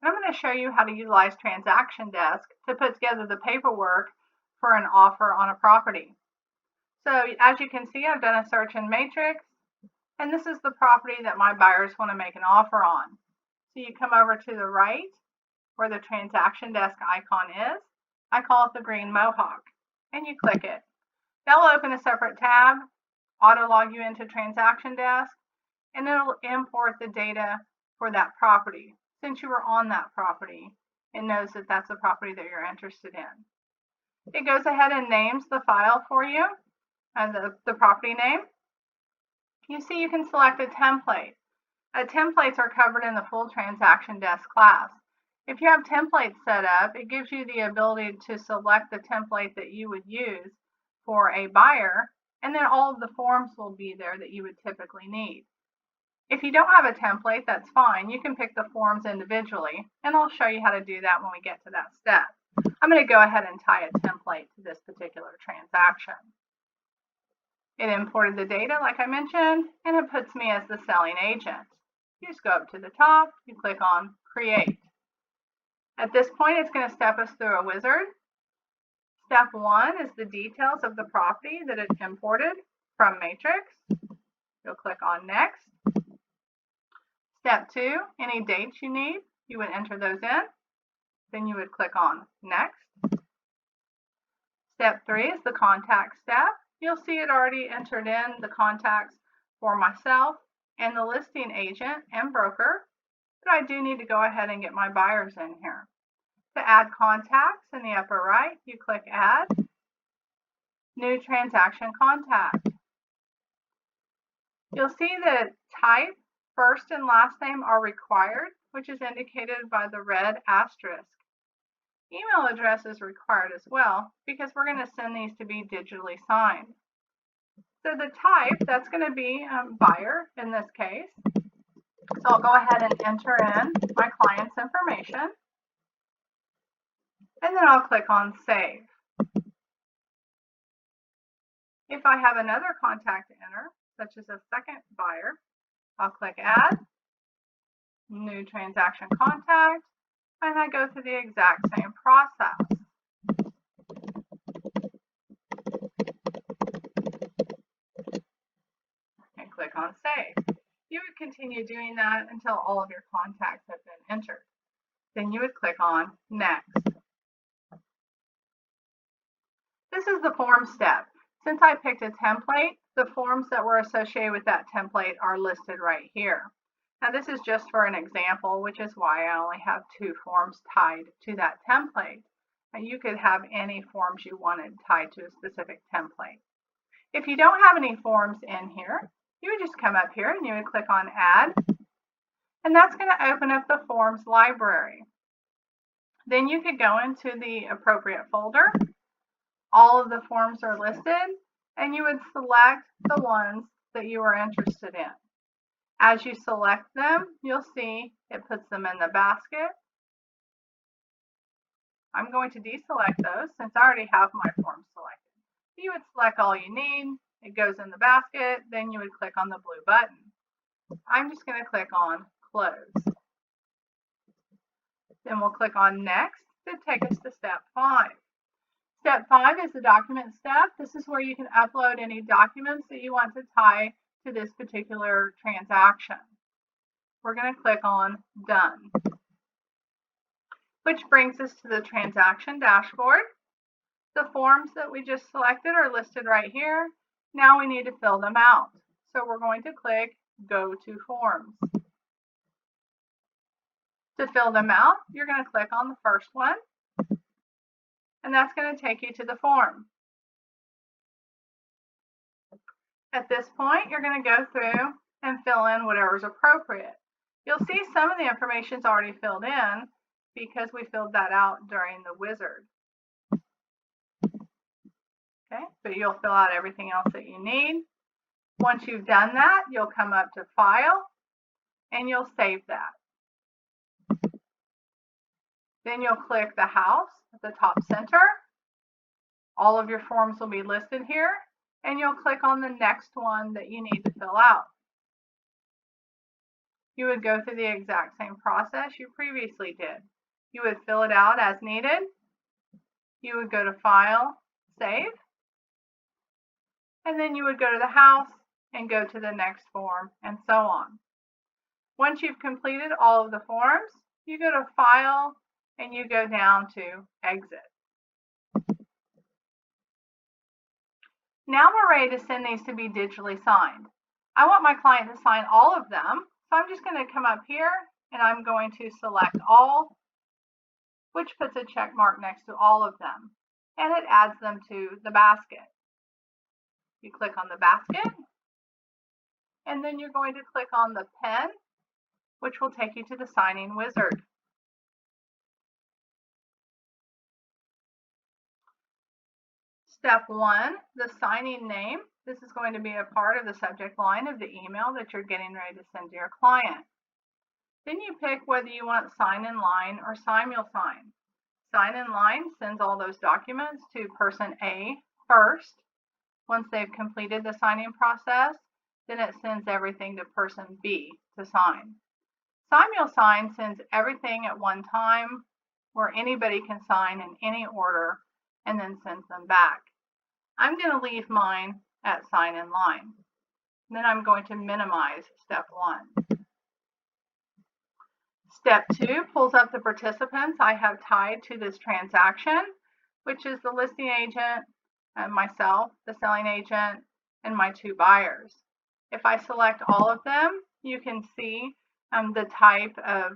And I'm going to show you how to utilize TransactionDesk to put together the paperwork for an offer on a property. So as you can see, I've done a search in Matrix, and this is the property that my buyers want to make an offer on. So you come over to the right where the TransactionDesk icon is. I call it the green mohawk, and you click it. That'll open a separate tab, auto log you into TransactionDesk, and it'll import the data for that property. Since you were on that property, it knows that that's the property that you're interested in. It goes ahead and names the file for you as the property name. You see you can select a template. Templates are covered in the full TransactionDesk class. If you have templates set up, it gives you the ability to select the template that you would use for a buyer, and then all of the forms will be there that you would typically need. If you don't have a template, that's fine. You can pick the forms individually, and I'll show you how to do that when we get to that step. I'm going to go ahead and tie a template to this particular transaction. It imported the data, like I mentioned, and it puts me as the selling agent. You just go up to the top, you click on Create. At this point, it's going to step us through a wizard. Step 1 is the details of the property that it imported from Matrix. You'll click on Next. Step 2, any dates you need, you would enter those in. Then you would click on Next. Step 3 is the contact step. You'll see it already entered in the contacts for myself and the listing agent and broker, but I do need to go ahead and get my buyers in here. To add contacts in the upper right, you click Add, New Transaction Contact. You'll see that type, first and last name are required, which is indicated by the red asterisk. Email address is required as well because we're going to send these to be digitally signed. So the type, that's going to be buyer in this case. So I'll go ahead and enter in my client's information, and then I'll click on Save. If I have another contact to enter, such as a second buyer, I'll click Add, New Transaction Contact, and I go through the exact same process. And click on Save. You would continue doing that until all of your contacts have been entered. Then you would click on Next. This is the form step. Since I picked a template, the forms that were associated with that template are listed right here. Now this is just for an example, which is why I only have 2 forms tied to that template. And you could have any forms you wanted tied to a specific template. If you don't have any forms in here, you would just come up here and you would click on Add, and that's going to open up the forms library. Then you could go into the appropriate folder. All of the forms are listed, and you would select the ones that you are interested in. As you select them, you'll see it puts them in the basket. I'm going to deselect those since I already have my forms selected. You would select all you need. It goes in the basket. Then you would click on the blue button. I'm just going to click on Close. Then we'll click on Next to take us to Step 5. Step 5 is the document step. This is where you can upload any documents that you want to tie to this particular transaction. We're going to click on Done, which brings us to the transaction dashboard. The forms that we just selected are listed right here. Now we need to fill them out. So we're going to click Go to Forms. To fill them out, you're going to click on the first one, and that's going to take you to the form. At this point, you're going to go through and fill in whatever is appropriate. You'll see some of the information is already filled in because we filled that out during the wizard. Okay, but you'll fill out everything else that you need. Once you've done that, you'll come up to File, and you'll save that. Then you'll click the house at the top center. All of your forms will be listed here, and you'll click on the next one that you need to fill out. you would go through the exact same process you previously did. You would fill it out as needed. You would go to File, Save, and then you would go to the house and go to the next form, and so on. Once you've completed all of the forms, you go to File and you go down to Exit. Now we're ready to send these to be digitally signed. I want my client to sign all of them, so I'm just going to come up here and I'm going to select All, which puts a check mark next to all of them, and it adds them to the basket. You click on the basket, and then you're going to click on the pen, which will take you to the signing wizard. Step 1, the signing name. This is going to be a part of the subject line of the email that you're getting ready to send to your client. Then you pick whether you want sign in line or simulsign. Sign in line sends all those documents to person A first. Once they've completed the signing process, then it sends everything to person B to sign. Simulsign sends everything at one time, where anybody can sign in any order and then sends them back. I'm going to leave mine at sign in line. Then I'm going to minimize step 1. Step 2 pulls up the participants I have tied to this transaction, which is the listing agent, myself, the selling agent, and my 2 buyers. If I select all of them, you can see the type of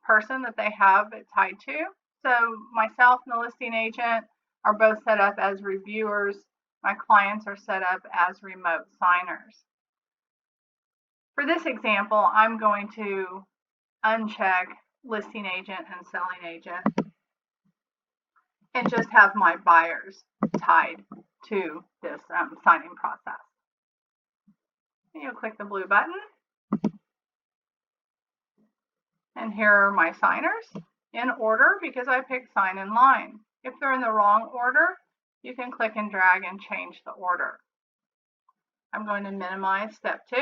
person that they have it tied to. So myself and the listing agent are both set up as reviewers. My clients are set up as remote signers. For this example, I'm going to uncheck listing agent and selling agent and just have my buyers tied to this signing process. And you'll click the blue button, and here are my signers in order because I picked sign in line. If they're in the wrong order, you can click and drag and change the order. I'm going to minimize step 2.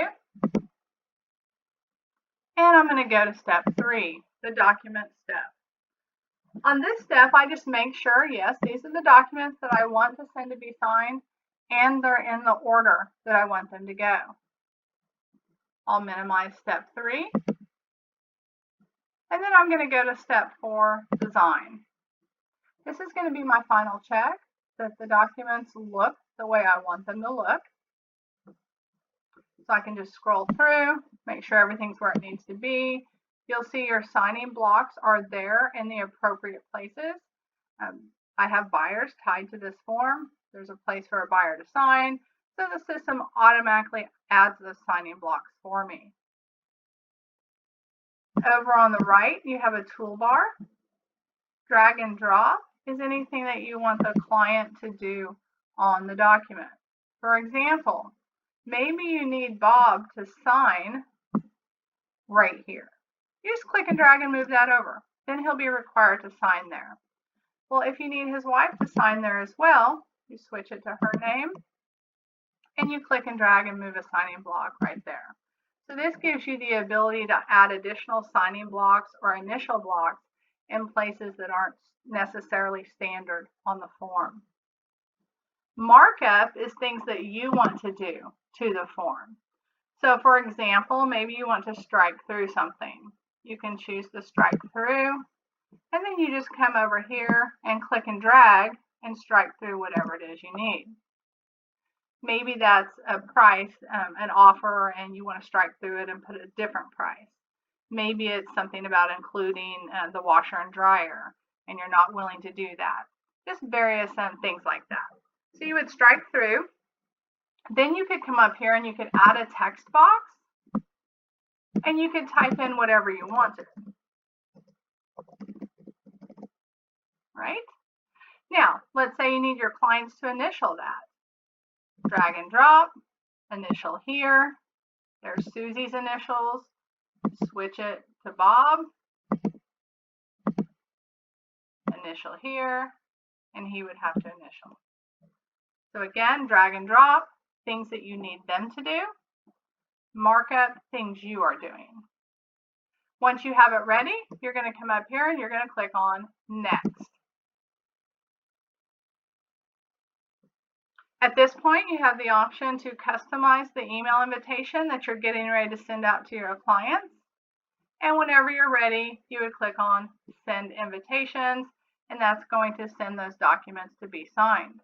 And I'm going to go to step 3, the document step. On this step, I just make sure, yes, these are the documents that I want to send to be signed, and they're in the order that I want them to go. I'll minimize step 3. And then I'm going to go to step 4, design. This is going to be my final check that the documents look the way I want them to look. So I can just scroll through, make sure everything's where it needs to be. You'll see your signing blocks are there in the appropriate places. I have buyers tied to this form. There's a place for a buyer to sign. So the system automatically adds the signing blocks for me. Over on the right, you have a toolbar. Drag and drop is anything that you want the client to do on the document. For example, maybe you need Bob to sign right here. You just click and drag and move that over. Then he'll be required to sign there. Well, if you need his wife to sign there as well, you switch it to her name, and you click and drag and move a signing block right there. So this gives you the ability to add additional signing blocks or initial blocks in places that aren't necessarily standard on the form. Markup is things that you want to do to the form. So for example, maybe you want to strike through something. You can choose to strike through, and then you just come over here and click and drag and strike through whatever it is you need. Maybe that's a price, an offer, and you want to strike through it and put a different price. Maybe it's something about including the washer and dryer, and you're not willing to do that. Just various things like that. So you would strike through. Then you could come up here and you could add a text box, and you could type in whatever you wanted. Right? Now, let's say you need your clients to initial that. Drag and drop, initial here. There's Susie's initials. Switch it to Bob. Initial here, and he would have to initial. So again, drag and drop, things that you need them to do. markup, things you are doing. Once you have it ready, you're going to come up here and you're going to click on Next. At this point, you have the option to customize the email invitation that you're getting ready to send out to your clients. And whenever you're ready, you would click on Send Invitations, and that's going to send those documents to be signed.